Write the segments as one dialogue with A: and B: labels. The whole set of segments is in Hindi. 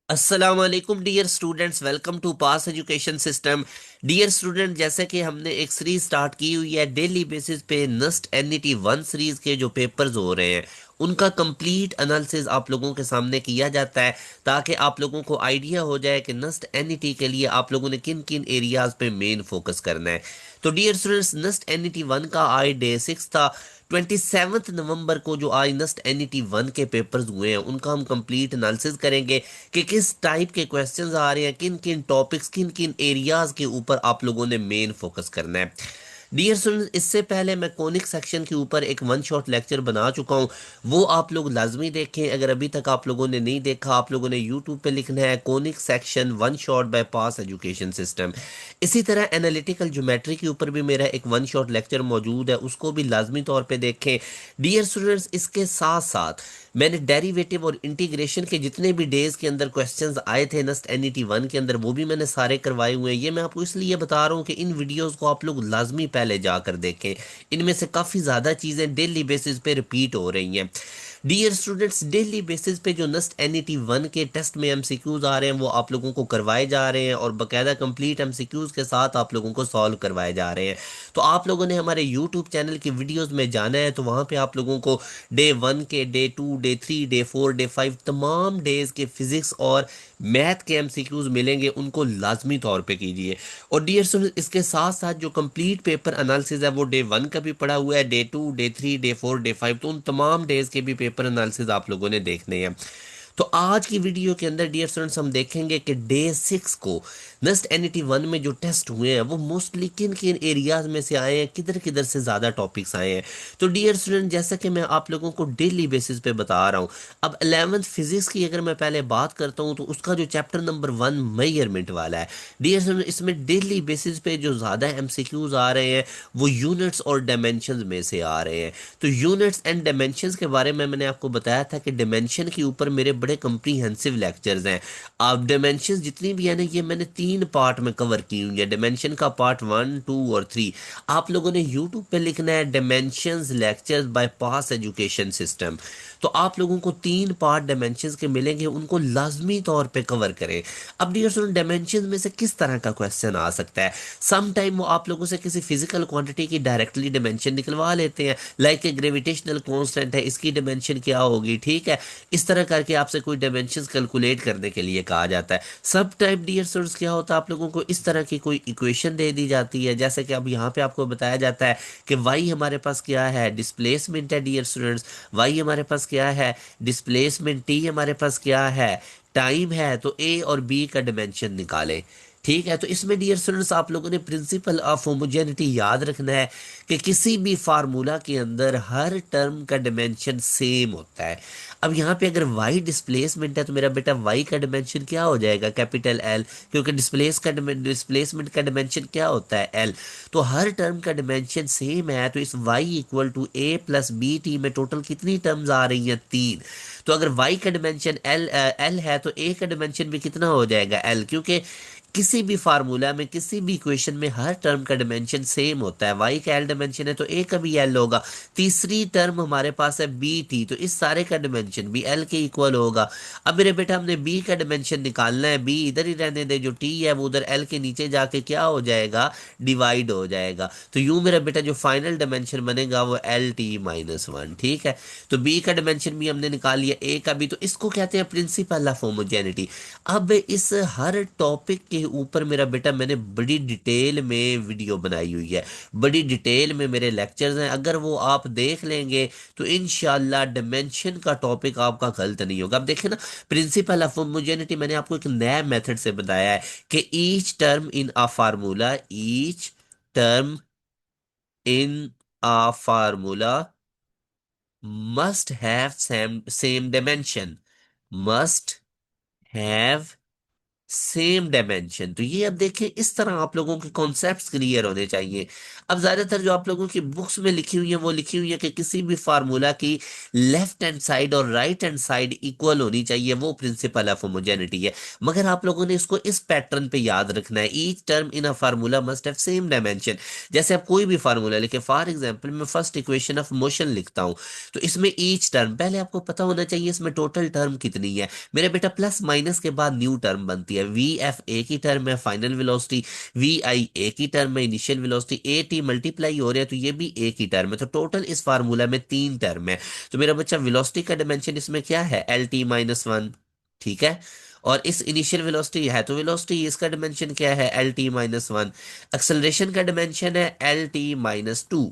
A: अस्सलाम वालेकुम dear students, welcome to pass education system. Dear student, जैसे कि हमने एक सीरीज स्टार्ट की हुई है डेली बेसिस पे नस्ट एनईटी वन सीरीज के जो पेपर्स हो रहे हैं उनका कंप्लीट एनालिसिस आप लोगों के सामने किया जाता है, ताकि आप लोगों को आइडिया हो जाए कि नस्ट एनईटी के लिए आप लोगों ने किन किन एरियाज पे मेन फोकस करना है। तो dear students, NUST NET one का आज डे 6 था। 27 नवंबर को जो आज नस्ट एनईटी वन के पेपर्स हुए हैं उनका हम कंप्लीट एनालिसिस करेंगे कि किस टाइप के क्वेश्चंस आ रहे हैं, किन किन टॉपिक्स, किन किन एरियाज के ऊपर आप लोगों ने मेन फोकस करना है। डियर स्टूडेंट्स, इससे पहले मैं कोनिक सेक्शन के ऊपर एक वन शॉट लेक्चर बना चुका हूं, वो आप लोग लाजमी देखें। अगर अभी तक आप लोगों ने नहीं देखा, आप लोगों ने यूट्यूब पे लिखना है conic section one shot bye पास एजुकेशन सिस्टम। इसी तरह एनालिटिकल ज्योमेट्री के ऊपर भी मेरा एक वन शॉट लेक्चर मौजूद है, उसको भी लाजमी तौर पे देखें। डियर स्टूडेंट्स, इसके साथ साथ मैंने डेरिवेटिव और इंटीग्रेशन के जितने भी डेज के अंदर क्वेश्चंस आए थे नस्ट एनईटी वन के अंदर, वो भी मैंने सारे करवाए हुए हैं। ये मैं आपको इसलिए बता रहा हूँ कि इन वीडियोस को आप लोग लाजमी पहले जाकर देखें। इनमें से काफ़ी ज़्यादा चीज़ें डेली बेसिस पे रिपीट हो रही हैं। डियर स्टूडेंट्स, डेली बेसिस पे जो नस्ट एनईटी वन के टेस्ट में एमसीक्यूज आ रहे हैं वो आप लोगों को करवाए जा रहे हैं, और बाकायदा कंप्लीट एमसीक्यूज के साथ आप लोगों को सॉल्व करवाए जा रहे हैं। तो आप लोगों ने हमारे यूट्यूब चैनल की वीडियोस में जाना है, तो वहाँ पे आप लोगों को डे वन के, day two, day three, day four, day five तमाम डेज के फिजिक्स और मैथ के एमसीक्यूज मिलेंगे, उनको लाजमी तौर पे कीजिए। और डियर स्टूडेंट्स, इसके साथ साथ जो कंप्लीट पेपर एनालिसिस है वो डे वन का भी पड़ा हुआ है, day two, day three, day four, day five, तो उन तमाम डेज के भी पेपर एनालिसिस आप लोगों ने देखने हैं। तो आज की वीडियो के अंदर डियर स्टूडेंट्स हम देखेंगे कि डे 6 को नस्ट एनईटी वन में जो टेस्ट हुए हैं वो मोस्टली किन किन एरियाज में से आए हैं, किधर किधर से ज़्यादा टॉपिक्स आए हैं। तो डियर स्टूडेंट, जैसा कि मैं आप लोगों को डेली बेसिस पे बता रहा हूँ, अब 11th फिजिक्स की अगर मैं पहले बात करता हूँ तो उसका जो चैप्टर नंबर वन मेजरमेंट वाला है, डियर स्टूडेंट, इसमें डेली बेसिस पे जो ज़्यादा एमसीक्यूज आ रहे हैं वो यूनिट्स और डायमेंशंस में से आ रहे हैं। तो यूनिट्स एंड डायमेंशंस के बारे में मैंने आपको बताया था कि डायमेंशन के ऊपर मेरे बड़े कंप्रीहेंसिव लेक्चर्स हैं। अब डायमेंशंस जितनी भी है ना, ये मैंने 3 पार्ट में कवर की हुई है। डायमेंशन का पार्ट वन, टू और थ्री आप लोगों ने यूट्यूब पे लिखना है डायमेंशंस लेक्चर्स बाय पास एजुकेशन सिस्टम। तो आप लोगों को 3 पार्ट डायमेंशंस के मिलेंगे, उनको लाजमी तौर पे कवर करें। अब डियर स्टूडेंट, डायमेंशंस में से किस तरह का क्वेश्चन आ सकता है? सम टाइम वो आप लोगों से किसी फिजिकल क्वांटिटी की डायरेक्टली डायमेंशन निकलवा लेते हैं, लाइक ए ग्रेविटेशनल कांस्टेंट है, इसकी डायमेंशन क्या होगी, ठीक है। इस तरह करके आपसे कोई डायमेंशंस कैलकुलेट करने के लिए कहा जाता है। सब टाइप डियर स्टूडेंट्स क्या होता है, आप लोगों को इस तरह की कोई इक्वेशन दे दी जाती है, जैसे कि अब यहाँ पे आपको बताया जाता है कि वाई हमारे पास क्या है, डिस्प्लेसमेंट है डियर स्टूडेंट्स। वाई हमारे पास क्या है, डिस्प्लेसमेंट। टी हमारे पास क्या है, टाइम है। तो ए और बी का डायमेंशन निकालें, ठीक है। तो इसमें डियर स्टूडेंट्स आप लोगों ने प्रिंसिपल ऑफ होमोजेनिटी याद रखना है कि किसी भी फार्मूला के अंदर हर टर्म का डिमेंशन सेम होता है। अब यहाँ पे अगर y डिस्प्लेसमेंट है तो मेरा बेटा y का डिमेंशन क्या हो जाएगा, कैपिटल L, क्योंकि डिस्प्लेसमेंट का डिमेंशन क्या होता है, L। तो हर टर्म का डिमेंशन सेम है, तो इस y equal to a plus B T में टोटल कितनी टर्म्स आ रही हैं, 3। तो अगर y का डिमेंशन L है तो a का डिमेंशन भी कितना हो जाएगा, L, क्योंकि किसी भी फार्मूला में, किसी भी इक्वेशन में हर टर्म का डिमेंशन सेम होता है। y का एल डिमेंशन है तो a का भी एल होगा। तीसरी टर्म हमारे पास है बी टी, तो इस सारे का डिमेंशन भी एल के इक्वल होगा। अब मेरे बेटा हमने b का डिमेंशन निकालना है, b इधर ही रहने दे, जो t है वो उधर l के नीचे जाके क्या हो जाएगा, डिवाइड हो जाएगा। तो यूं मेरा बेटा जो फाइनल डिमेंशन बनेगा वो एल टी माइनस वन, ठीक है। तो b का डिमेंशन भी हमने निकाल लिया, a का भी। तो इसको कहते हैं प्रिंसिपल ऑफ होमोजेनिटी। अब इस हर टॉपिक के ऊपर मेरा बेटा मैंने बड़ी डिटेल में वीडियो बनाई हुई है, बड़ी डिटेल में मेरे लेक्चर्स हैं। अगर वो आप देख लेंगे तो इंशाल्लाह डिमेंशन का टॉपिक आपका गलत नहीं होगा। अब देखिए ना, प्रिंसिपल ऑफ होमोजेनिटी मैंने आपको एक नया मेथड से बताया है कि each term in a formula, each term in a formula must have same same dimension, must have same dimension. तो ये अब देखिए, इस तरह आप लोगों के कॉन्सेप्ट्स क्लियर होने चाहिए। अब ज्यादातर जो आप लोगों की बुक्स में लिखी हुई है वो लिखी हुई है कि किसी भी फार्मूला की लेफ्ट हैंड साइड और राइट हैंड साइड इक्वल होनी चाहिए, वो प्रिंसिपल ऑफ होमोजेनिटी है। मगर आप लोगों ने इसको इस पैटर्न पे याद रखना है, each term in a formula must have same dimension. जैसे आप कोई भी फार्मूला लिखे, फॉर एग्जांपल मैं फर्स्ट इक्वेशन ऑफ मोशन लिखता हूं, तो इसमें ईच टर्म पहले आपको पता होना चाहिए इसमें टोटल टर्म कितनी है। मेरे बेटा प्लस माइनस के बाद न्यू टर्म बनती है, वी एफ ए की टर्म है फाइनल वेलोसिटी, वी आई ए की टर्म है initial velocity, A T multiply हो रहा है तो ये भी ए की टर्म है। तो टोटल इस फार्मूला में तीन टर्म है। तो मेरा बच्चा वेलोसिटी का डायमेंशन इसमें क्या है, एल टी माइनस वन। ठीक है। और इस इनिशियल वेलोसिटी है तो वेलोसिटी, इसका डायमेंशन क्या है, L T minus one. Acceleration का डायमेंशन है एल टी माइनस टू।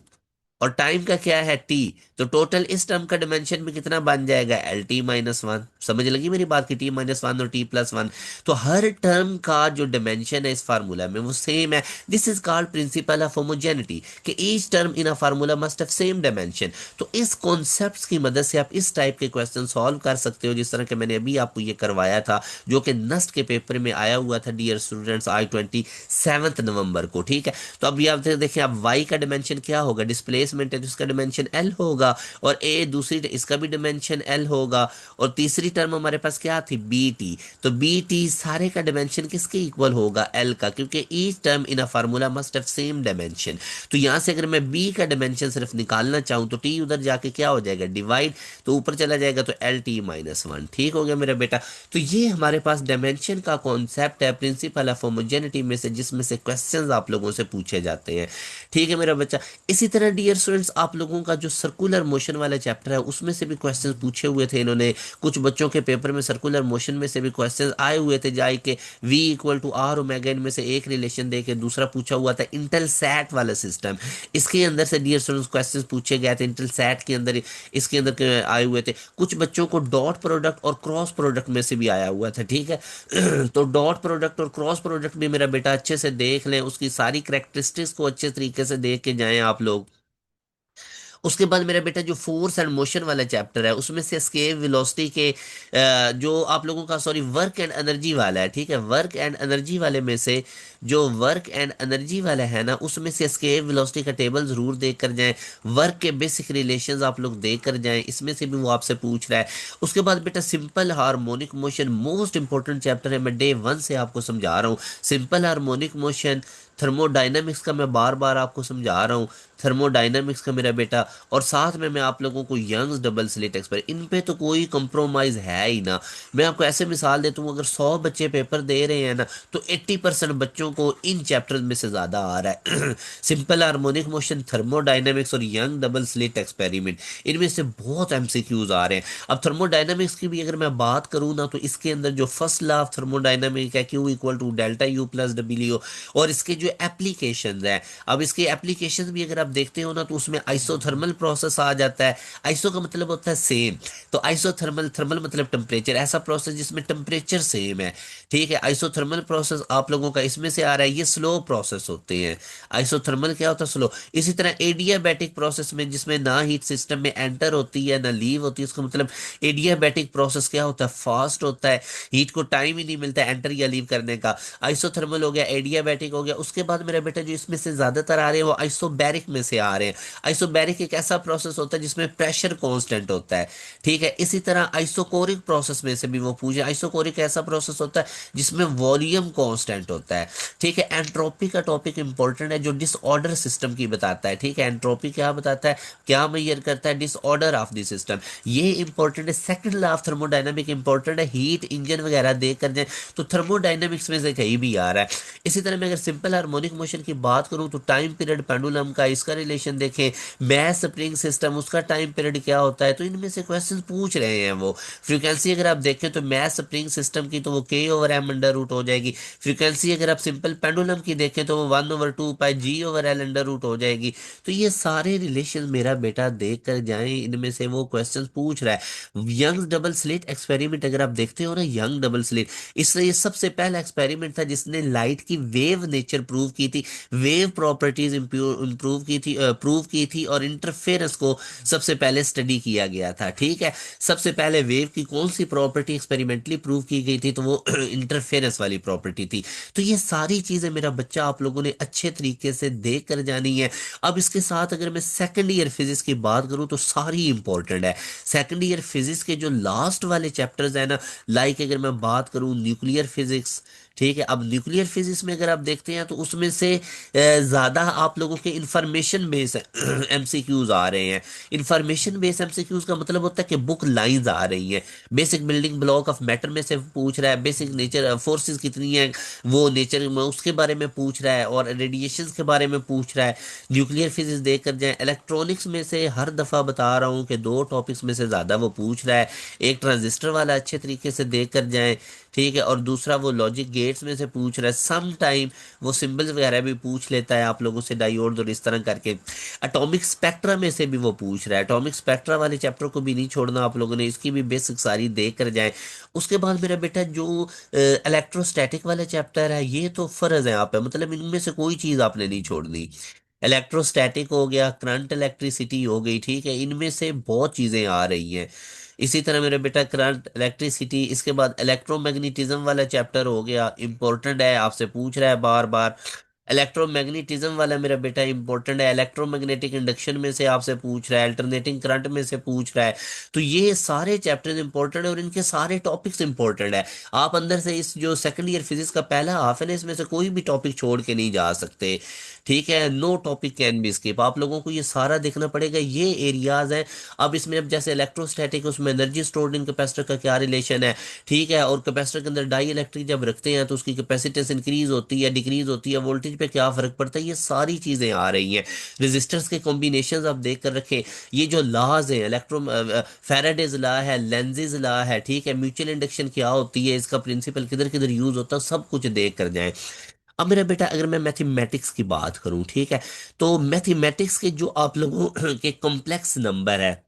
A: और टाइम का क्या है, टी। तो टोटल इस टर्म का डिमेंशन में कितना बन जाएगा, एल टी माइनस वन। समझ लगी मेरी बात की, टी माइनस वन और टी प्लस वन। तो हर टर्म का जो डिमेंशन है इस फार्मूला में वो सेम है। This is called principle of homogeneity, कि each term in a formula must have same dimension. तो इस कॉन्सेप्ट की मदद से आप इस टाइप के क्वेश्चन सॉल्व कर सकते हो, जिस तरह के मैंने अभी आपको ये करवाया था, जो कि नस्ट के पेपर में आया हुआ था डियर स्टूडेंट्स, आई 27 नवंबर को। ठीक है। तो अभी आप देखिए, आप वाई का डिमेंशन क्या होगा, डिस्प्लेसमेंट है तो इसका डिमेंशन एल होगा, और ए दूसरी इसका भी डिमेंशन एल होगा, और तीसरी टर्म हमारे पास क्या थी, बी टी। तो बी टी सारे का डिमेंशन किसके इक्वल होगा, एल का, क्योंकि each term in a formula must have same dimension. तो यहां से अगर मैं बी का डिमेंशन सिर्फ निकालना चाहूं तो टी उधर जाके क्या हो जाएगा, डिवाइड, तो ऊपर चला जाएगा तो एल टी माइनस वन। ठीक हो गया मेरा बेटा। तो ये हमारे पास डायमेंशन का कॉन्सेप्ट है प्रिंसिपल ऑफ होमोजेनिटी में से, जिसमें से क्वेश्चंस आप लोगों से पूछे जाते हैं। ठीक है मेरा बच्चा। इसी तरह डियर स्टूडेंट्स, आप लोगों का जो सर्कुलर मोशन वाला चैप्टर है उसमें से भी क्वेश्चंस पूछे हुए थे इन्होंने। कुछ बच्चों के पेपर में सर्कुलर मोशन में से भी क्वेश्चंस आए हुए थे, जाए के V equal to R omega, इनमें से एक रिलेशन दे के दूसरा पूछा हुआ था इंटेलसैट वाला सिस्टम। इसके अंदर से डियर स्टूडेंट्स क्वेश्चंस पूछे गए थे इंटेलसैट के अंदर, इसके अंदर के आए हुए थे। कुछ बच्चों को डॉट प्रोडक्ट और क्रॉस प्रोडक्ट में से भी आया हुआ था। ठीक है। तो डॉट प्रोडक्ट और क्रॉस प्रोडक्ट भी मेरा बेटा अच्छे से देख लें, उसकी सारी करेक्टरिस्टिक्स को अच्छे तरीके से देख के जाएं आप लोग। उसके बाद मेरा बेटा जो फोर्स एंड मोशन वाला चैप्टर है उसमें से एस्केप वेलोसिटी के जो आप लोगों का, सॉरी, वर्क एंड एनर्जी वाला है। ठीक है। वर्क एंड एनर्जी वाले में से जो वर्क एंड एनर्जी वाला है ना, उसमें से एस्केप वेलोसिटी का टेबल जरूर देख कर जाएं। वर्क के बेसिक रिलेशंस आप लोग देख कर जाएं, इसमें से भी वो आपसे पूछ रहा है। उसके बाद बेटा simple harmonic motion most important chapter है, मैं डे वन से आपको समझा रहा हूँ। सिंपल हार्मोनिक मोशन, थर्मोडायनामिक्स का मैं बार बार आपको समझा रहा हूँ, थर्मोडायनामिक्स का मेरा बेटा। और साथ में मैं आप लोगों को यंग्स डबल स्लिट एक्सपेरिमेंट, इन पे तो कोई कंप्रोमाइज है ही ना। मैं आपको ऐसे मिसाल देता हूँ, अगर 100 बच्चे पेपर दे रहे हैं ना, तो 80% बच्चों को इन चैप्टर्स में से ज्यादा आ रहा है। सिंपल हार्मोनिक मोशन, थर्मोडायनामिक्स और यंग डबल स्लिट एक्सपेरिमेंट, इनमें से बहुत एमसीक्यूज आ रहे हैं। अब थर्मोडायनामिक्स की भी अगर मैं बात करूँ ना, तो इसके अंदर जो फर्स्ट लॉ ऑफ थर्मोडायनामिक है, Q equal to delta U plus W, और इसके जो एप्लीकेशन है, अब इसके एप्लीकेशन भी अगर आप देखते हो ना, तो उसमें आइसोथर्मल प्रोसेस आ जाता है। आइसो का मतलब होता है सेम, तो आइसोथर्मल, थर्मल मतलब टेम्परेचर, ऐसा प्रोसेस जिसमें टेम्परेचर सेम है। ठीक है। आइसोथर्मल प्रोसेस आप लोगों का इसमें से आ रहा है, ये स्लो प्रोसेस होते हैं। आइसोथर्मल क्या होता है, स्लो। इसी तरह एडियाबैटिक प्रोसेस में, जिसमें ना हीट सिस्टम में एंटर होती है ना लीव होती है, उसका मतलब एडियाबैटिक प्रोसेस क्या होता है, फास्ट होता है, हीट को टाइम ही नहीं मिलता एंटर या लीव करने का। आइसोथर्मल हो गया, एडियाबैटिक हो गया। उसके बाद मेरा बेटा जो इसमें से ज्यादातर आ रहे हैं वो आइसोबैरिक में से आ रहे हैं। आइसोबैरिक एक ऐसा प्रोसेस होता है जिसमें प्रेशर कांस्टेंट होता है। ठीक है। इसी तरह आइसोकोरिक प्रोसेस में से भी वो पूछे, आइसोकोरिक ऐसा प्रोसेस होता है जिसमें वॉल्यूम कांस्टेंट होता है। ठीक है। एंट्रोपी का टॉपिक इंपॉर्टेंट है, जो डिसऑर्डर सिस्टम की बताता है। ठीक है। एंट्रोपी क्या बताता है, क्या मेजर करता है, डिसऑर्डर ऑफ द सिस्टम, ये इंपॉर्टेंट है। Second law of thermodynamic important है, हीट इंजन वगैरह देख कर जाए तो थर्मोडायनामिक्स में से कहीं भी आ रहा है। इसी तरह मैं अगर सिंपल हार्मोनिक मोशन की बात करूं तो टाइम पीरियड पेंडुलम का, इसका रिलेशन देखें। मैस स्प्रिंग सिस्टम, उसका टाइम पीरियड क्या होता है, तो इनमें से क्वेश्चन पूछ रहे हैं वो। फ्रीक्वेंसी अगर आप देखें तो मैस स्प्रिंग सिस्टम की तो वो के ओवर एम अंडर रूट हो जाएगी। फ्रीक्वेंसी अगर आप सिंपल पेंडुलम की देखें तो वो 1/2 पाई जी ओवर एल अंडर रूट हो जाएगी। तो ये सारे रिलेशन मेरा बेटा देख कर जाए, इनमें से वो क्वेश्चन पूछ रहा है। यंग डबल स्लिट एक्सपेरिमेंट अगर आप देखते हो ना, यंग डबल स्लिट, इसलिए ये सबसे पहला एक्सपेरिमेंट था जिसने लाइट की वेव नेचर प्रूव की थी, वेव प्रॉपर्टीज इंप्रूव की थी, प्रूव की थी, और इंटरफेरेंस को सबसे पहले स्टडी किया गया था। ठीक है, सबसे पहले वेव की कौन सी प्रॉपर्टी एक्सपेरिमेंटली प्रूव की गई थी, तो वो इंटरफेरेंस वाली प्रॉपर्टी थी। तो ये सारी चीजें मेरा बच्चा आप लोगों ने अच्छे तरीके से देख कर जानी है। अब इसके साथ अगर मैं सेकंड ईयर फिजिक्स की बात करूं तो सारी इंपॉर्टेंट है। सेकंड ईयर फिजिक्स के जो लास्ट वाले चैप्टर्स है ना, लाइक अगर मैं बात करूं न्यूक्लियर फिजिक्स, ठीक है, अब न्यूक्लियर फिजिक्स में अगर आप देखते हैं तो उसमें से ज्यादा आप लोगों के इंफॉर्मेशन बेस एमसीक्यूज आ रहे हैं। इंफॉर्मेशन बेस एमसीक्यूज का मतलब होता है कि बुक लाइंस आ रही हैं। Basic building block of matter में से पूछ रहा है, बेसिक नेचर फोर्सेस कितनी है वो नेचर में उसके बारे में पूछ रहा है, और रेडिएशन के बारे में पूछ रहा है। न्यूक्लियर फिजिक्स देख कर जाए। इलेक्ट्रॉनिक्स में से हर दफा बता रहा हूँ कि दो टॉपिक्स में से ज्यादा वो पूछ रहा है। एक ट्रांजिस्टर वाला अच्छे तरीके से देख कर जाए, ठीक है, और दूसरा वो लॉजिक गेट्स में से पूछ रहा है। सम टाइम वो सिंबल्स वगैरह भी पूछ लेता है आप लोगों से, डायोड और इस तरह करके। एटॉमिक स्पेक्ट्रा में से भी वो पूछ रहा है। एटॉमिक स्पेक्ट्रा वाले चैप्टर को भी नहीं छोड़ना आप लोगों ने, इसकी भी बेसिक सारी देख कर जाए। उसके बाद मेरा बेटा जो इलेक्ट्रोस्टैटिक वाले चैप्टर है, ये तो फर्ज है आप पे, मतलब इनमें से कोई चीज आपने नहीं छोड़नी। इलेक्ट्रोस्टैटिक हो गया, करंट इलेक्ट्रिसिटी हो गई, ठीक है, इनमें से बहुत चीजें आ रही हैं। इसी तरह मेरा बेटा करंट इलेक्ट्रिसिटी, इसके बाद इलेक्ट्रोमैग्नेटिज्म वाला चैप्टर हो गया, इंपॉर्टेंट है, आपसे पूछ रहा है बार बार। इलेक्ट्रोमैग्नेटिज्म वाला मेरा बेटा इंपॉर्टेंट है। इलेक्ट्रोमैग्नेटिक इंडक्शन में से आपसे पूछ रहा है, अल्टरनेटिंग करंट में से पूछ रहा है। तो ये सारे चैप्टर्स इंपॉर्टेंट है और इनके सारे टॉपिक्स इंपॉर्टेंट है। आप अंदर से इस जो सेकंड ईयर फिजिक्स का पहला हाफ है ना, इसमें से कोई भी टॉपिक छोड़ के नहीं जा सकते। ठीक है, no topic can be skip. आप लोगों को ये सारा देखना पड़ेगा, ये एरियाज हैं। अब इसमें अब जैसे इलेक्ट्रोस्टैटिक, उसमें एनर्जी स्टोर्ड इन कैपेसिटर का क्या रिलेशन है, ठीक है, और कैपेसिटर के अंदर डाई इलेक्ट्रिक जब रखते हैं तो उसकी कैपेसिटेंस इंक्रीज होती है डिक्रीज होती है, वोल्टेज पे क्या फर्क पड़ता है, ये सारी चीजें आ रही हैं। रेजिस्टर्स के कॉम्बिनेशंस आप देख कर रखें। ये जो लॉज है, इलेक्ट्रो फैराडेज लॉ है, लेंजेज लॉ है, ठीक है, म्यूचुअल इंडक्शन क्या होती है, इसका प्रिंसिपल किधर किधर यूज होता है, सब कुछ देख कर जाएं। अब मेरा बेटा अगर मैं मैथमेटिक्स की बात करूं, ठीक है, तो मैथमेटिक्स के जो आप लोगों के कॉम्प्लेक्स नंबर है,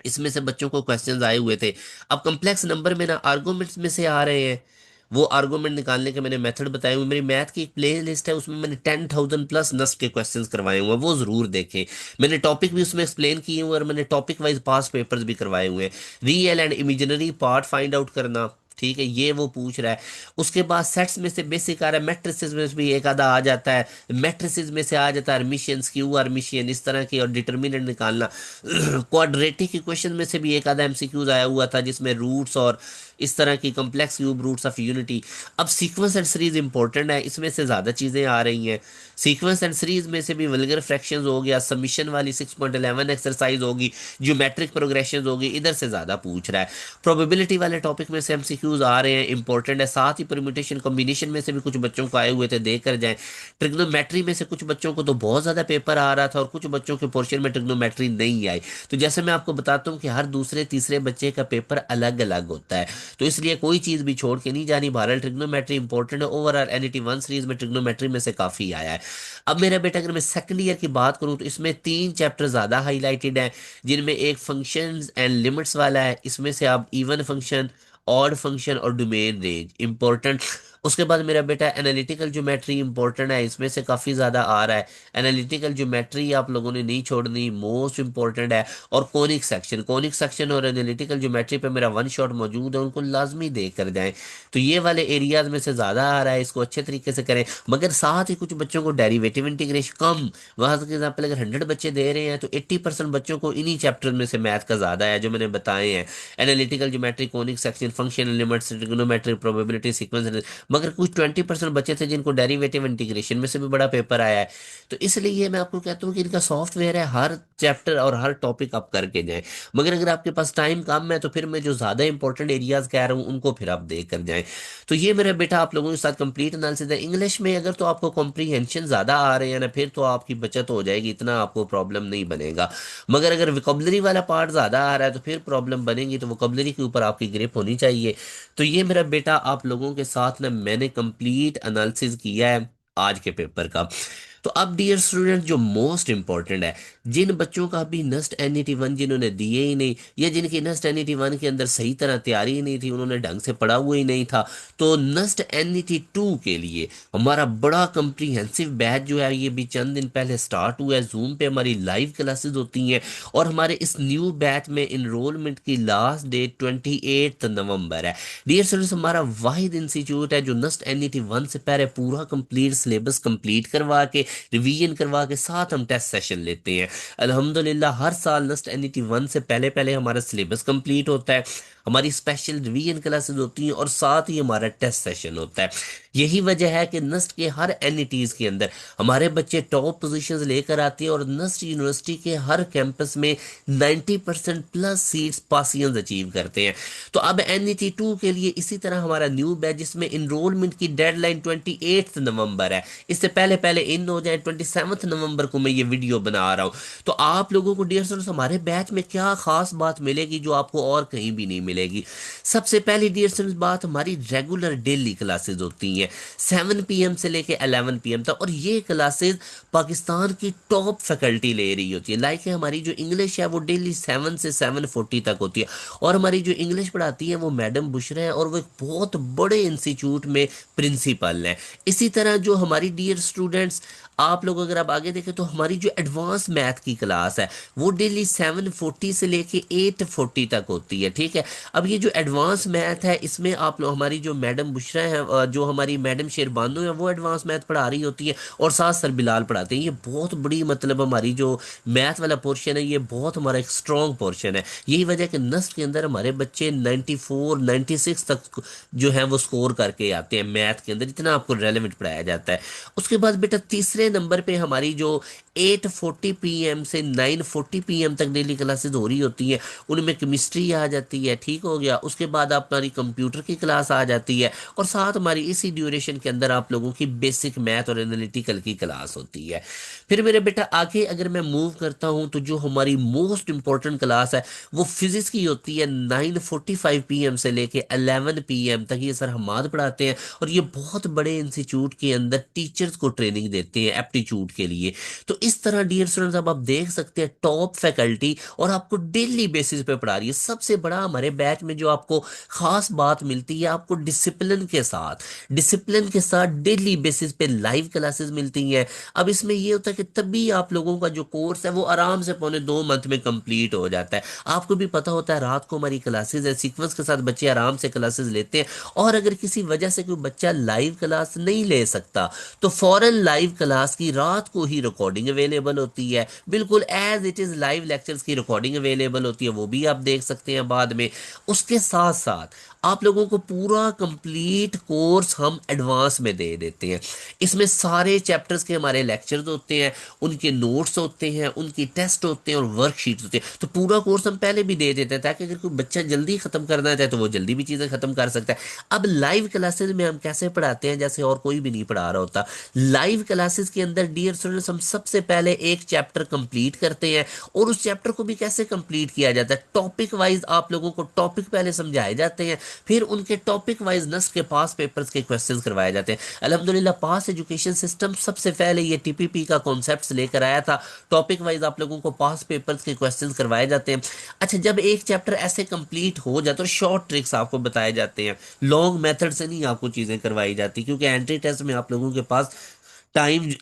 A: इसमें से बच्चों को क्वेश्चंस आए हुए थे। अब कॉम्प्लेक्स नंबर में ना आर्गुमेंट्स में से आ रहे हैं, वो आर्गुमेंट निकालने के मैंने मेथड बताए हुए। मेरी मैथ की एक प्ले लिस्ट है, उसमें मैंने 10,000 प्लस नस्ट के क्वेश्चंस करवाए हुए हैं, वो जरूर देखें। मैंने टॉपिक भी उसमें एक्सप्लेन किए हुए और मैंने टॉपिक वाइज पास पेपर्स भी करवाए हुए हैं। Real and imaginary part find out करना, ठीक है, ये वो पूछ रहा है। उसके बाद सेट्स में से बेसिक आ रहा है, मैट्रिसेस में से भी एक आधा आ जाता है। मैट्रिसेस में से आ जाता है हर्मिशियन, स्क्यू हर्मिशियन, इस तरह की, और डिटर्मिनेंट निकालना। क्वाड्रेटिक इक्वेशन में से भी एक आधा एमसीक्यूज आया हुआ था, जिसमें रूट्स और इस तरह की complex cube roots of unity. अब सीक्वेंस एंड सीरीज इंपॉर्टेंट है, इसमें से ज्यादा चीजें आ रही हैं। सीक्वेंस एंड सीरीज में से भी वल्गर फ्रैक्शंस हो गया, सबमिशन वाली 6.11 एक्सरसाइज होगी, ज्योमेट्रिक प्रोग्रेशन होगी, इधर से ज्यादा पूछ रहा है। प्रोबेबिलिटी वाले टॉपिक में से एमसीक्यूज आ रहे हैं, इंपॉर्टेंट है। साथ ही परम्यूटेशन कॉम्बिनेशन में से भी कुछ बच्चों को आए हुए थे, देख कर जाएं। ट्रिग्नोमेट्री में से कुछ बच्चों को तो बहुत ज्यादा पेपर आ रहा था, और कुछ बच्चों के पोर्शन में ट्रिग्नोमेट्री नहीं आई। तो जैसे मैं आपको बताता हूँ कि हर दूसरे तीसरे बच्चे का पेपर अलग अलग होता है, तो इसलिए कोई चीज भी छोड़ के नहीं जानी। बहरहाल ट्रिग्नोमेट्री इंपॉर्टेंट है। ओवरऑल एनईटी 1 सीरीज में ट्रिग्नोमेट्री में से काफी आया है। अब मेरा बेटा अगर मैं सेकंड ईयर की बात करूं तो इसमें तीन चैप्टर ज्यादा हाईलाइटेड हैं, जिनमें एक फंक्शंस एंड लिमिट्स वाला है। इसमें से आप इवन फंक्शन, ऑड फंक्शन और डोमेन रेंज इंपॉर्टेंट। उसके बाद मेरा बेटा एनालिटिकल ज्योमेट्री इंपॉर्टेंट है, इसमें से काफी ज्यादा आ रहा है। एनालिटिकल ज्योमेट्री आप लोगों ने नहीं छोड़नी, मोस्ट इंपॉर्टेंट है। और कोनिक सेक्शन, कोनिक सेक्शन और एनालिटिकल ज्योमेट्री पे मेरा वन शॉट मौजूद है, उनको लाजमी देख कर जाएं। तो ये वाले एरियाज में से ज्यादा आ रहा है, इसको अच्छे तरीके से करें। मगर साथ ही कुछ बच्चों को डेरिवेटिव इंटीग्रेशन कम, वहां से एग्जाम्पल अगर 100 बच्चे दे रहे हैं तो 80% बच्चों को इन्हीं चैप्टर में से मैथ का ज्यादा है, जो मैंने बताए हैं। Analytical geometry, conic section, function limits, trigonometry, probability, sequence. मगर कुछ 20% बच्चे थे जिनको डेरिवेटिव इंटीग्रेशन में से भी बड़ा पेपर आया है। तो इसलिए मैं आपको कहता हूँ कि इनका सॉफ्टवेयर है, हर चैप्टर और हर टॉपिक आप करके जाएं। मगर अगर आपके पास टाइम कम है तो फिर मैं जो ज्यादा इंपॉर्टेंट एरियाज कह रहा हूँ उनको फिर आप देख कर जाएं। तो ये मेरा बेटा आप लोगों के साथ कंप्लीट एनालिसिस है। इंग्लिश में अगर तो आपको कॉम्प्रीहेंशन ज्यादा आ रहे हैं ना, फिर तो आपकी बचत हो जाएगी, इतना आपको प्रॉब्लम नहीं बनेगा। मगर अगर विकोबलरी वाला पार्ट ज्यादा आ रहा है तो फिर प्रॉब्लम बनेगी, तो वोकेबलरी के ऊपर आपकी ग्रिप होनी चाहिए। तो ये मेरा बेटा आप लोगों के साथ ना मैंने कंप्लीट एनालिसिस किया है आज के पेपर का। तो अब डियर स्टूडेंट जो मोस्ट इंपॉर्टेंट है, जिन बच्चों का अभी नस्ट एनईटी वन जिन्होंने दिए ही नहीं, या जिनकी नस्ट एनईटी वन के अंदर सही तरह तैयारी ही नहीं थी, उन्होंने ढंग से पढ़ा हुआ ही नहीं था, तो नस्ट एनईटी टू के लिए हमारा बड़ा कंप्रीहेंसिव बैच जो है ये भी चंद दिन पहले स्टार्ट हुआ है। जूम पे हमारी लाइव क्लासेस होती हैं, और हमारे इस न्यू बैच में इनरोलमेंट की लास्ट डेट 28 नवंबर है। डियर स्टूडेंट्स, हमारा वाहिद इंस्टीट्यूट है जो नस्ट एनईटी वन से पहले पूरा कंप्लीट सिलेबस कंप्लीट करवा के, रिवीजन करवा के साथ हम टेस्ट सेशन लेते हैं। अल्हम्दुलिल्लाह हर साल नस्ट एनईटी वन से पहले पहले हमारा सिलेबस कंप्लीट होता है, हमारी स्पेशल रिवीजन क्लासेस होती हैं, और साथ ही हमारा टेस्ट सेशन होता है। यही वजह है कि नस्ट के हर एनईटीज के अंदर हमारे बच्चे टॉप पोजीशंस लेकर आते हैं, और नस्ट यूनिवर्सिटी के हर कैंपस में 90% प्लस सीट्स पासियंस अचीव करते हैं। तो अब एनईटी टू के लिए इसी तरह हमारा न्यू बैच, जिसमें इनरोलमेंट की डेडलाइन 28 नवंबर है, इससे पहले पहले इन हो जाए 27 नवंबर को मैं ये वीडियो बना रहा हूँ। तो आप लोगों को डियर स्टूडेंट्स हमारे बैच में क्या खास बात मिलेगी जो आपको और कहीं भी नहीं मिलेगी। सबसे पहली डियर स्टूडेंट्स बात, हमारी रेगुलर डेली क्लासेस होती हैं 7 PM से लेके 11 PM तक, और ये क्लासेस पाकिस्तान की टॉप फैकल्टी ले रही होती है। लाइक हमारी जो इंग्लिश है वो डेली 7 से 7:40 तक होती है, और हमारी जो इंग्लिश पढ़ाती है वो मैडम बुशरा है, और वो एक बहुत बड़े इंस्टीट्यूट में प्रिंसिपल है। इसी तरह जो हमारी डियर स्टूडेंट्स, आप लोग अगर आप आगे देखें तो हमारी जो एडवांस मैथ की क्लास है वो डेली 7:40 से लेके 8:40 तक होती है। ठीक है, अब ये जो एडवांस मैथ है इसमें आप लोग, हमारी जो मैडम बुशरा है, जो हमारी मैडम शेरबानो है, वो एडवांस मैथ पढ़ा रही होती है, और साथ सर बिलाल पढ़ाते हैं। ये बहुत बड़ी मतलब हमारी जो मैथ वाला पोर्शन है ये बहुत हमारा एक स्ट्रॉन्ग पोर्शन है। यही वजह कि नस्ट के अंदर हमारे बच्चे 94 96 तक जो है वो स्कोर करके आते हैं मैथ के अंदर, इतना आपको रेलेवेंट पढ़ाया जाता है। उसके बाद बेटा तीसरे नंबर पे हमारी जो 8:40 PM से 9:40 PM तक डेली क्लासेस हो रही होती हैं, उनमें केमिस्ट्री आ जाती है। ठीक हो गया, उसके बाद आप हमारी कंप्यूटर की क्लास आ जाती है, और साथ हमारी इसी ड्यूरेशन के अंदर आप लोगों की बेसिक मैथ और एनालिटिकल की क्लास होती है। फिर मेरे बेटा आगे अगर मैं मूव करता हूं तो जो हमारी मोस्ट इंपॉर्टेंट क्लास है वो फिजिक्स की होती है 9:45 PM से लेके 11 PM तक। ये सर हमाद पढ़ाते हैं, और ये बहुत बड़े इंस्टीट्यूट के अंदर टीचर्स को ट्रेनिंग देते हैं एप्टीट्यूड के लिए। तो इस तरह डियर स्टूडेंट्स अब आप देख सकते हैं टॉप फैकल्टी, और आपको डेली बेसिस पे पढ़ा रही है। सबसे बड़ा हमारे बैच में जो आपको खास बात मिलती है, आपको डिसिप्लिन के साथ डेली बेसिस पे लाइव क्लासेस मिलती हैं। अब इसमें ये होता है कि तभी आप लोगों का जो कोर्स है वो आराम से पौने 2 मंथ में कंप्लीट हो जाता है। आपको भी पता होता है रात को हमारी क्लासेस है, सीक्वेंस के साथ बच्चे आराम से क्लासेस लेते हैं, और अगर किसी वजह से कोई बच्चा लाइव क्लास नहीं ले सकता तो फौरन लाइव क्लास की रात को ही रिकॉर्डिंग अवेलेबल होती है, बिल्कुल as it is live lectures की रिकॉर्डिंग अवेलेबल होती है, वो भी आप देख सकते हैं बाद में। उसके साथ साथ आप लोगों को पूरा कंप्लीट कोर्स हम एडवांस में दे देते हैं। इसमें सारे चैप्टर्स के हमारे लेक्चर्स होते हैं, उनके नोट्स होते हैं, उनकी टेस्ट होते हैं, और वर्कशीट्स होते हैं। तो पूरा कोर्स हम पहले भी दे देते हैं, ताकि अगर कोई बच्चा जल्दी खत्म करना चाहे तो वो जल्दी भी चीज़ें खत्म कर सकता है। अब लाइव क्लासेस में हम कैसे पढ़ाते हैं, जैसे और कोई भी नहीं पढ़ा रहा होता। लाइव क्लासेस के अंदर डियर स्टूडेंट्स हम सबसे पहले एक चैप्टर कंप्लीट करते हैं, और उस चैप्टर को भी कैसे कंप्लीट किया जाता है, टॉपिक वाइज आप लोगों को टॉपिक पहले समझाए जाते हैं, फिर उनके टॉपिक वाइज नस्ट के पास पेपर्स के क्वेश्चंस करवाए जाते हैं। अल्हम्दुलिल्लाह पास एजुकेशन सिस्टम सबसे पहले ये टीपीपी का कॉन्सेप्ट लेकर आया था। टॉपिक वाइज आप लोगों को पास पेपर्स के क्वेश्चंस करवाए जाते हैं। अच्छा, जब एक चैप्टर ऐसे कंप्लीट हो जाए तो शॉर्ट ट्रिक्स आपको बताए जाते हैं, लॉन्ग मेथड से नहीं आपको चीजें करवाई जाती, क्योंकि एंट्री टेस्ट में आप लोगों के पास टाइम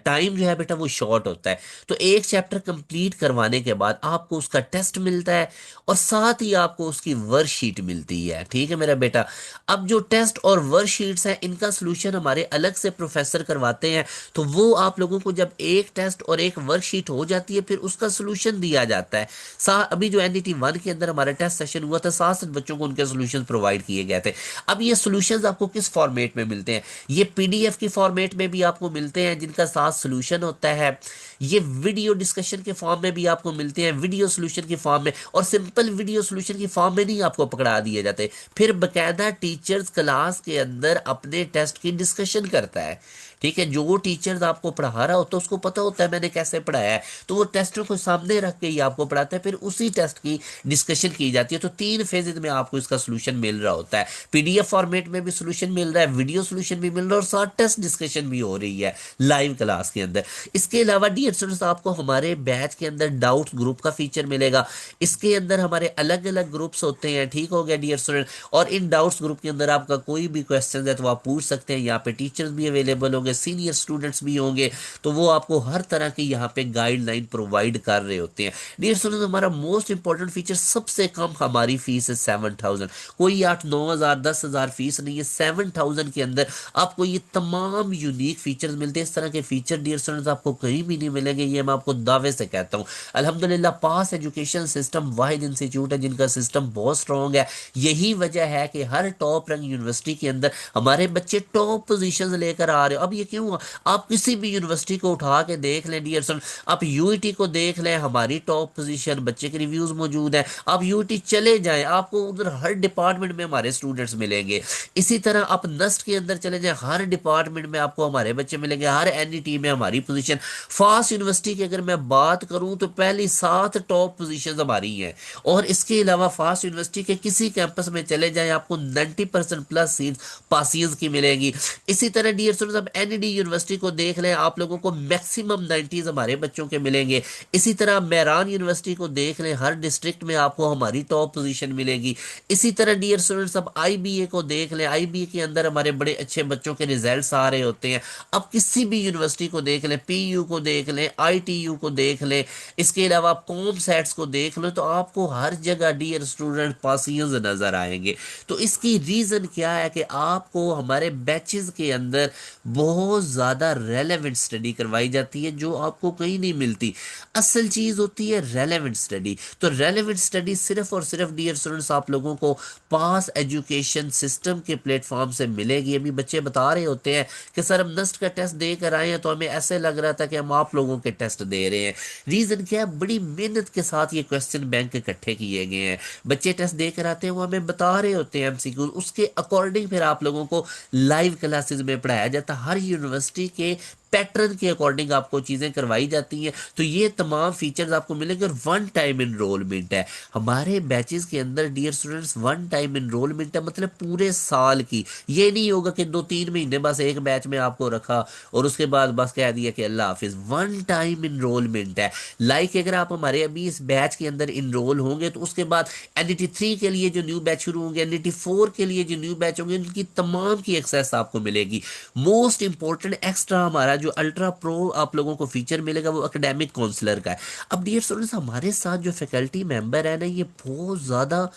A: टाइम जो है बेटा वो शॉर्ट होता है। तो एक चैप्टर कंप्लीट करवाने के बाद आपको उसका टेस्ट मिलता है, और साथ ही आपको उसकी वर्कशीट मिलती है। ठीक है मेरा बेटा, अब जो टेस्ट और वर्कशीट्स हैं इनका सोल्यूशन हमारे अलग से प्रोफेसर करवाते हैं। तो वो आप लोगों को जब एक टेस्ट और एक वर्कशीट हो जाती है फिर उसका सोल्यूशन दिया जाता है। अभी जो एनईटी वन के अंदर हमारा टेस्ट सेशन हुआ था, 60 बच्चों को उनके सोल्यूशन प्रोवाइड किए गए थे। अब ये सोल्यूशन आपको किस फॉर्मेट में मिलते हैं, ये पीडीएफ की फॉर्मेट में भी आपको मिलते हैं, जिनका इसका साथ सोल्यूशन होता है। ये वीडियो डिस्कशन के फॉर्म में भी आपको मिलते हैं, वीडियो सोल्यूशन के फॉर्म में, और सिंपल वीडियो सोल्यूशन के फॉर्म में नहीं आपको पकड़ा दिए जाते। फिर बकायदा टीचर्स क्लास के अंदर अपने टेस्ट की डिस्कशन करता है। ठीक है, जो टीचर्स आपको पढ़ा रहा होता है उसको पता होता है मैंने कैसे पढ़ाया है, तो वो टेस्टर को सामने रख के ही आपको पढ़ाता है, फिर उसी टेस्ट की डिस्कशन की जाती है। तो 3 फेजेज में आपको इसका सोल्यूशन मिल रहा होता है, पीडीएफ फॉर्मेट में भी सोल्यूशन मिल रहा है, वीडियो सोल्यूशन भी मिल रहा है, और साथ टेस्ट डिस्कशन भी हो रही है लाइव क्लास के अंदर। इसके अलावा डियर स्टूडेंट्स आपको हमारे बैच के अंदर डाउट्स ग्रुप का फीचर मिलेगा। इसके अंदर हमारे अलग अलग ग्रुप्स होते हैं, ठीक हो गया डियर स्टूडेंट। और इन डाउट्स ग्रुप के अंदर आपका कोई भी क्वेश्चन है तो आप पूछ सकते हैं। यहाँ पे टीचर्स भी अवेलेबल होंगे, सीनियर स्टूडेंट्स भी होंगे, तो वो आपको हर तरह की यहाँ पे गाइडलाइन प्रोवाइड कर रहे होते हैं। डियर स्टूडेंट हमारा मोस्ट इंपॉर्टेंट फीचर, सबसे कम हमारी फीस है 7000। कोई 8-9 हजार 10 हजार फीस नहीं है, 7000 के अंदर आपको ये तमाम यूनिक फीचर्स मिलते हैं। इस तरह के फीचर डियर स्टूडेंट्स आपको कहीं भी नहीं मिलेंगे, ये मैं आपको दावे से कहता हूँ। अल्हम्दुलिल्लाह पास एजुकेशन सिस्टम वाहिद इंस्टीट्यूट है जिनका सिस्टम बहुत स्ट्रॉन्ग है। यही वजह है कि हर टॉप रैंक यूनिवर्सिटी के अंदर हमारे बच्चे टॉप पोजीशंस लेकर आ रहे हो। अब ये क्यों हुआ? आप किसी भी यूनिवर्सिटी को उठा के देख लें डियर स्टूडेंट, आप यूईटी को देख लें, हमारी टॉप पोजीशन, बच्चे के रिव्यूज मौजूद हैं। आप यूईटी चले जाएं, आपको उधर हर डिपार्टमेंट में हमारे स्टूडेंट्स मिलेंगे। इसी तरह आप नस्ट के अंदर चले जाएं, हर डिपार्टमेंट में आपको हमारे बच्चे मिलेंगे, हर एनईटी में हमारी पोजीशन। फास्ट यूनिवर्सिटी की अगर मैं बात करूं तो पहली 7 टॉप पोजीशन हमारी हैं। और इसके अलावा फास्ट यूनिवर्सिटी के किसी कैंपस में चले जाएं, आपको 90% प्लस सीट पासियंस की मिलेगी। इसी तरह डियर स्टूडेंट्स अब एनईडी यूनिवर्सिटी को देख लें, आप लोगों को मैक्सिमम 90s हमारे बच्चों के मिलेंगे। इसी तरह मेहरान यूनिवर्सिटी को देख लें, हर डिस्ट्रिक्ट में आपको हमारी टॉप पोजीशन मिलेगी। इसी तरह डियर स्टूडेंट्स अब आईबीए को देख लें, आईबीए के अंदर हमारे बड़े अच्छे बच्चों के रिजल्ट्स आ रहे होते हैं। अब किसी भी यूनिवर्सिटी को देख लें, पीयू को देख लें, आईटीयू को देख लें, इसके अलावा आप कॉम सेट्स को देख लो, तो आपको हर जगह डियर स्टूडेंट पासियंस नजर आएंगे। तो इसकी रीजन क्या है कि आपको हमारे बैचेस के अंदर बहुत ज्यादा रेलेवेंट स्टडी करवाई जाती है जो आपको कहीं नहीं मिलती। असल चीज होती है रेलेवेंट स्टडी। तो रेलेवेंट स्टडी सिर्फ और सिर्फ डियर स्टूडेंट्स आप लोगों को पास एजुकेशन सिस्टम के प्लेटफॉर्म से मिलेगी। अभी बच्चे बता रहे होते हैं कि सर हम नस्ट का टेस्ट दे कर आए हैं तो हमें ऐसे लग रहा था कि हम आप लोगों के टेस्ट दे रहे हैं। रीजन क्या है? बड़ी मेहनत के साथ ये क्वेश्चन बैंक इकट्ठे किए गए हैं। बच्चे टेस्ट देकर आते हैं, वो हमें बता रहे होते हैं एमसीक्यू, उसके अकॉर्डिंग फिर आप लोगों को लाइव क्लासेस में पढ़ाया जाता है। हर यूनिवर्सिटी के पैटर्न के अकॉर्डिंग आपको चीजें करवाई जाती हैं। तो ये तमाम फीचर्स आपको मिलेंगे। और वन टाइम इनरोलमेंट है हमारे बैचेस के अंदर dear students, one time enrolment है, मतलब पूरे साल की। ये नहीं होगा कि 2-3 महीने बस एक बैच में आपको रखा और उसके बाद बस कह दिया कि अल्लाह हाफिज। वन टाइम इनरोलमेंट है। लाइक अगर आप हमारे अभी इस बैच के अंदर इनरोल होंगे तो उसके बाद एनईटी 3 के लिए जो न्यू बैच शुरू होंगे, एनईटी 4 के लिए जो न्यू बैच होंगे, उनकी तमाम की एक्सेस आपको मिलेगी। मोस्ट इंपॉर्टेंट एक्स्ट्रा हमारा जो अल्ट्रा प्रो आप लोगों को फीचर मिलेगा वो एकेडमिक काउंसलर का है। अब डियर स्टूडेंट्स हमारे साथ जो फैकल्टी मेंबर है ना, ये बहुत ज्यादा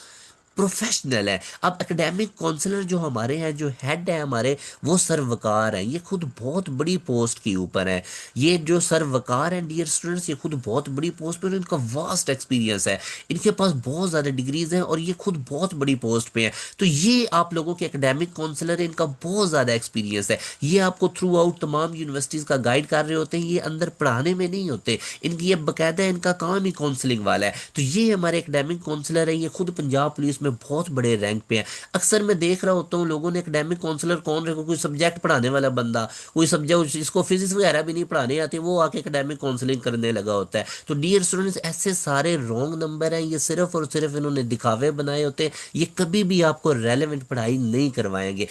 A: प्रोफेशनल है। अब एकेडमिक काउंसलर जो हमारे हैं, जो हेड है हमारे, वो सर वकार है। ये खुद बहुत बड़ी पोस्ट के ऊपर है। ये जो सर वकार हैं डियर स्टूडेंट्स, ये खुद बहुत बड़ी पोस्ट पे, इनका वास्ट एक्सपीरियंस है, इनके पास बहुत ज़्यादा डिग्रीज हैं और ये खुद बहुत बड़ी पोस्ट पे हैं। तो ये आप लोगों के एकेडमिक काउंसलर है, इनका बहुत ज़्यादा एक्सपीरियंस है। ये आपको थ्रू आउट तमाम यूनिवर्सिटीज़ का गाइड कर रहे होते हैं। ये अंदर पढ़ाने में नहीं होते, इनकी ये बाकायदा इनका काम ही काउंसलिंग वाला है। तो ये हमारे एकेडमिक काउंसलर है, ये खुद पंजाब पुलिस में बहुत बड़े रैंक पे है। अक्सर मैं देख रहा होता हूँ लोगों ने एकेडमिक काउंसलर कौन रखा, कोई सब्जेक्ट पढ़ाने वाला बंदा, कोई सब्जेक्ट इसको फिजिक्स वगैरह भी नहीं पढ़ाने आती, वो आके एकेडमिक काउंसलिंग करने लगा होता है। तो डियर स्टूडेंट्स ऐसे सारे रॉन्ग नंबर हैं, ये सिर्फ और सिर्फ इन्होंने दिखावे बनाए होते हैं। ये कभी भी आपको रेलेवेंट पढ़ाई नहीं करवाएंगे।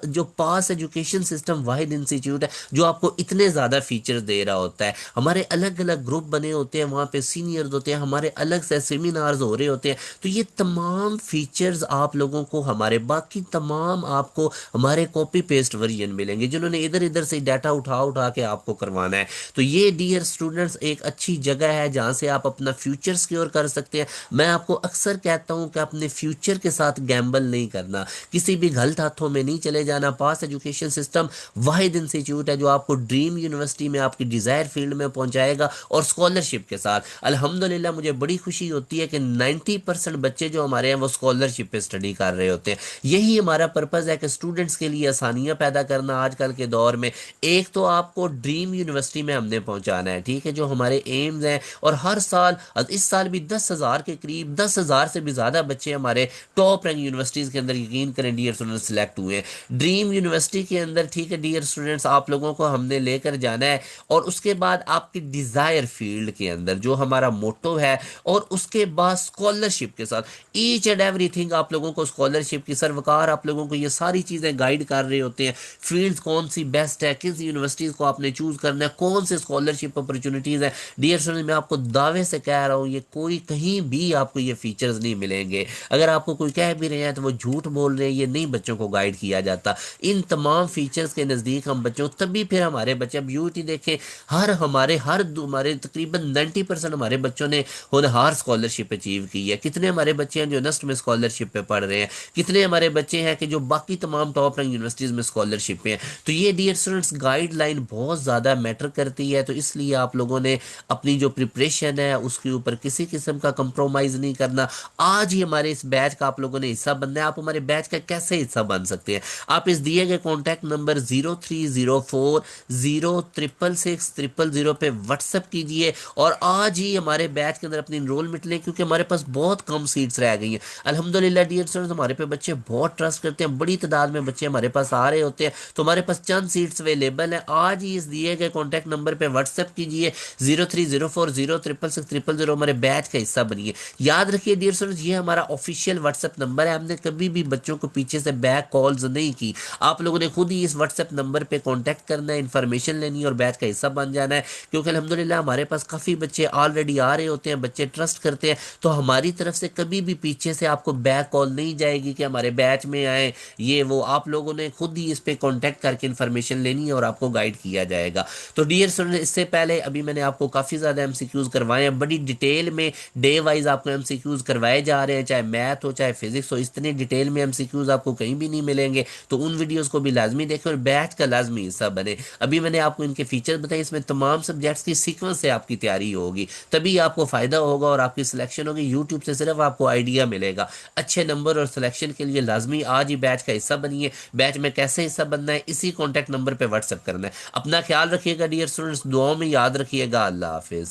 A: जो पास एजुकेशन सिस्टम वाहिद इंस्टीट्यूट है जो आपको इतने ज्यादा फीचर्स दे रहा होता है। हमारे अलग अलग ग्रुप बने होते हैं, वहां पे सीनियर्स होते हैं, हमारे अलग से सेमिनार्स हो रहे होते हैं। तो ये तमाम फीचर्स आप लोगों को हमारे, बाकी तमाम आपको हमारे कॉपी पेस्ट वर्जन मिलेंगे जिन्होंने इधर इधर से डाटा उठा उठा के आपको करवाना है। तो ये डियर स्टूडेंट्स एक अच्छी जगह है जहां से आप अपना फ्यूचर सिक्योर कर सकते हैं। मैं आपको अक्सर कहता हूं कि अपने फ्यूचर के साथ गैम्बल नहीं करना, किसी भी गलत हाथों में नहीं चले जाना। पास एजुकेशन सिस्टम वाहिद इंस्टीट्यूट है जो आपको ड्रीम यूनिवर्सिटी में, आपकी डिजायर फील्ड में पहुंचाएगा और स्कॉलरशिप के साथ। अल्हम्दुलिल्लाह मुझे बड़ी खुशी होती है कि 90% बच्चे जो जो हमारे हैं वो स्कॉलरशिप पे स्टडी कर रहे होते हैं। यही हमारा पर्पज़ है कि स्टूडेंट्स के लिए आसानियाँ पैदा करना आजकल के दौर में। एक तो आपको ड्रीम यूनिवर्सिटी में हमने पहुंचाना है, ठीक है, जो हमारे एम्स हैं। और हर साल, इस साल भी 10,000 के करीब, 10,000 से भी ज़्यादा बच्चे हमारे टॉप रैंक यूनिवर्सिटीज़ के अंदर, यकीन करें डियर स्टूडेंट्स, सिलेक्ट हुए हैं ड्रीम यूनिवर्सिटी के अंदर। ठीक है डियर स्टूडेंट्स, आप लोगों को हमने लेकर जाना है और उसके बाद आपकी डिज़ायर फील्ड के अंदर जो हमारा मोटो है, और उसके बाद स्कॉलरशिप के साथ ईच एंड एवरीथिंग आप लोगों को स्कॉलरशिप की सरवकार आप लोगों को ये सारी चीज़ें गाइड कर रहे होते हैं। फील्ड्स कौन सी बेस्ट है, किस यूनिवर्सिटीज़ को आपने चूज़ करना है, कौन से स्कॉलरशिप अपॉर्चुनिटीज़ है। डियर स्टूडेंट, मैं आपको दावे से कह रहा हूँ ये कोई कहीं भी आपको ये फीचर्स नहीं मिलेंगे। अगर आपको कोई कह भी रहे हैं तो वो झूठ बोल रहे हैं, ये नहीं बच्चों को गाइड किया जाता। इन तमाम फीचर्स के नज़दीक हम बच्चों, तभी फिर हमारे बच्चे, अब यूटी देखें, हमारे तकरीबन 90% हमारे बच्चों ने होनहार स्कॉलरशिप अचीव की है। कितने हमारे बच्चे हैं जो नस्ट में स्कॉलरशिप पे पढ़ रहे हैं, कितने हमारे बच्चे हैं कि जो बाकी तमाम टॉप रैंक यूनिवर्सिटीज़ में स्कॉलरशिप पे हैं। तो ये डियर स्टूडेंट्स गाइडलाइन बहुत ज़्यादा मैटर करती है। तो इसलिए आप लोगों ने अपनी जो प्रिपरेशन है उसके ऊपर किसी किस्म का कंप्रोमाइज़ नहीं करना। आज ही हमारे इस बैच का आप लोगों ने हिस्सा बनना है। आप हमारे बैच का कैसे हिस्सा बन सकते हैं? आप इस दिए गए कॉन्टैक्ट नंबर 0304 0666000 पे व्हाट्सएप कीजिए और आज ही हमारे बैच के अंदर अपनी इनरोलमेंट लें, क्योंकि हमारे पास बहुत कम सीट्स रह गई हैं। अल्हम्दुलिल्लाह डियर स्टूडेंट्स, हमारे पे बच्चे बहुत ट्रस्ट करते हैं, बड़ी तादाद में बच्चे हमारे पास आ रहे होते हैं, तो हमारे पास चंद सीट्स अवेलेबल हैं। आज ही इस दिए गए कॉन्टैक्ट नंबर पे व्हाट्सएप कीजिए 0304 0666000, हमारे बैच का हिस्सा बनिए। याद रखिए डियर स्टूडेंट्स, ये हमारा ऑफिशियल व्हाट्सएप नंबर है। हमने कभी भी बच्चों को पीछे से बैक कॉल्स नहीं की। आप लोगों ने खुद ही इस व्हाट्सएप नंबर पे कांटेक्ट करना है, इन्फॉर्मेशन लेनी है और बैच का हिस्सा बन जाना है। क्योंकि अल्हम्दुलिल्लाह हमारे पास काफ़ी बच्चे ऑलरेडी आ रहे होते हैं, बच्चे ट्रस्ट करते हैं, तो हमारी तरफ से कभी भी पीछे से आपको बैक कॉल नहीं जाएगी कि हमारे बैच में आए, ये वो। आप लोगों ने खुद ही इस पे कांटेक्ट करके इन्फॉर्मेशन लेनी है और आपको गाइड किया जाएगा। तो डियर स्टूडेंट, इससे पहले अभी मैंने आपको काफ़ी ज़्यादा एमसीक्यूज़ करवाए हैं, बड़ी डिटेल में डे वाइज आपको एमसीक्यूज़ करवाए जा रहे हैं, चाहे मैथ हो चाहे फिजिक्स हो। इतने डिटेल में एमसीक्यूज़ आपको कहीं भी नहीं मिलेंगे, तो उन वीडियोस को भी लाजमी देखें और बैच का लाजमी हिस्सा बने। अभी मैंने आपको इनके फीचर्स बताए, इसमें तमाम सब्जेक्ट्स की सीक्वेंस से आपकी तैयारी होगी, तभी आपको फ़ायदा होगा और आपकी सिलेक्शन होगी। यूट्यूब से सिर्फ आपको आइडिया मिलेगा। अच्छे नंबर और सिलेक्शन के लिए लाजमी आज ही बैच का हिस्सा बनिए। बैच में कैसे हिस्सा बनना है, इसी कॉन्टैक्ट नंबर पर व्हाट्सअप करना है। अपना ख्याल रखिएगा डियर स्टूडेंट्स, दुआओं में याद रखिएगा। अल्लाह हाफिज़।